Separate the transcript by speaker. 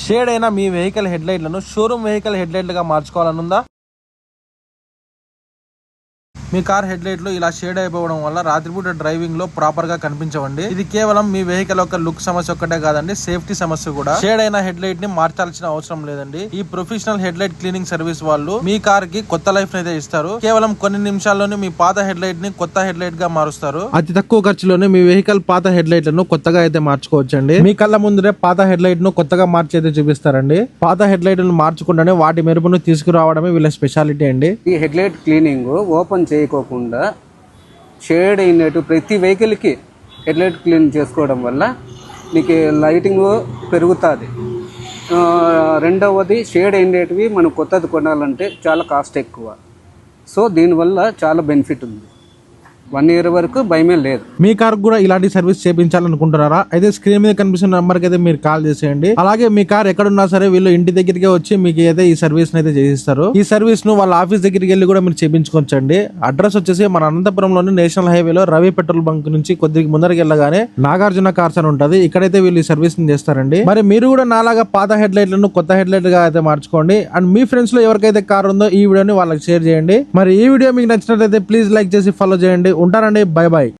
Speaker 1: Shade అయినా మీ vehicle head లైట్లను showroom vehicle head లైట్లుగా మార్చుకోవాలనుందా? మీ car head లైట్లు ఇలా షేడ్ అయిపోవడం వల్ల రాత్రిపూట డ్రైవింగ్ లో ప్రాపర్ గా కనిపించవండి. ఇది కేవలం మీ వెహికల్ యొక్క లుక్ సమస్య ఒక్కటే కాదండి, సేఫ్టీ సమస్య కూడా. షేడ్ అయిన హెడ్ లైట్ ని మార్చాల్సిన అవసరం లేదండి. ఈ professional head light cleaning service వాళ్ళు మీ కార్ కి కొత్త లైఫ్ అయితే ఇస్తారు. కేవలం కొన్ని నిమిషాల్లోనే మీ పాత హెడ్ లైట్ ని కొత్త హెడ్ లైట్ గా మారుస్తారు. అతి తక్కువ ఖర్చులోనే మీ వెహికల్ పాత హెడ్ లైట్లను కొత్తగా అయితే మార్చుకోవచ్చండి. మీ కళ్ళ ముందరే పాత హెడ్ లైట్ ను కొత్తగా మార్చి అయితే చూపిస్తారండి. పాత హెడ్ లైట్లను మార్చకుండానే వాటి మెరుపును తీసుకురావడమే వీళ్ళ స్పెషాలిటీ అండి.
Speaker 2: ఈ హెడ్ లైట్ క్లీనింగ్ ఓపెన్ చేయకోకుండా షేడ్ అయినట్టు ప్రతి వెహికల్కి హెడ్ లైట్ క్లీన్ చేసుకోవడం వల్ల మీకు లైటింగ్ పెరుగుతుంది. రెండవది షేడ్ అయినవి మనం కొత్తది కొనాలంటే చాలా కాస్ట్ ఎక్కువ. సో దీనివల్ల చాలా బెనిఫిట్ ఉంది. 1 year వరకు భయమే లేదు.
Speaker 1: మీ కార్ కూడా ఇలాంటి సర్వీస్ చేయించాలనుకుంటున్నారా? అయితే స్క్రీన్ మీద కనిపిస్తున్న నంబర్ కి అయితే మీరు కాల్ చేసేయండి. అలాగే మీ కార్ ఎక్కడున్నా సరే వీళ్ళు ఇంటి దగ్గరికి వచ్చి మీకు అయితే ఈ సర్వీస్ అయితే చేయిస్తారు. ఈ సర్వీస్ ను వాళ్ళ ఆఫీస్ దగ్గరికి వెళ్ళి కూడా మీరు చేయించుకోవచ్చండి. అడ్రస్ వచ్చేసి మన అనంతపురంలోని నేషనల్ హైవేలో రవి పెట్రోల్ బంక్ నుంచి కొద్దిగా ముందరికి వెళ్ళగానే నాగార్జున కార్స్ అని ఉంటది. ఇక్కడైతే వీళ్ళు ఈ సర్వీస్ ని చేస్తారండి. మరి మీరు కూడా నాలాగా పాత హెడ్ లైట్లను కొత్త హెడ్ లైట్ గా అయితే మార్చుకోండి. అండ్ మీ ఫ్రెండ్స్ లో ఎవరికైతే కార్ ఉందో ఈ వీడియోని వాళ్ళకి షేర్ చేయండి. మరి ఈ వీడియో మీకు నచ్చినట్లయితే ప్లీజ్ లైక్ చేసి ఫాలో చేయండి. ఉంటానండి, బై బై.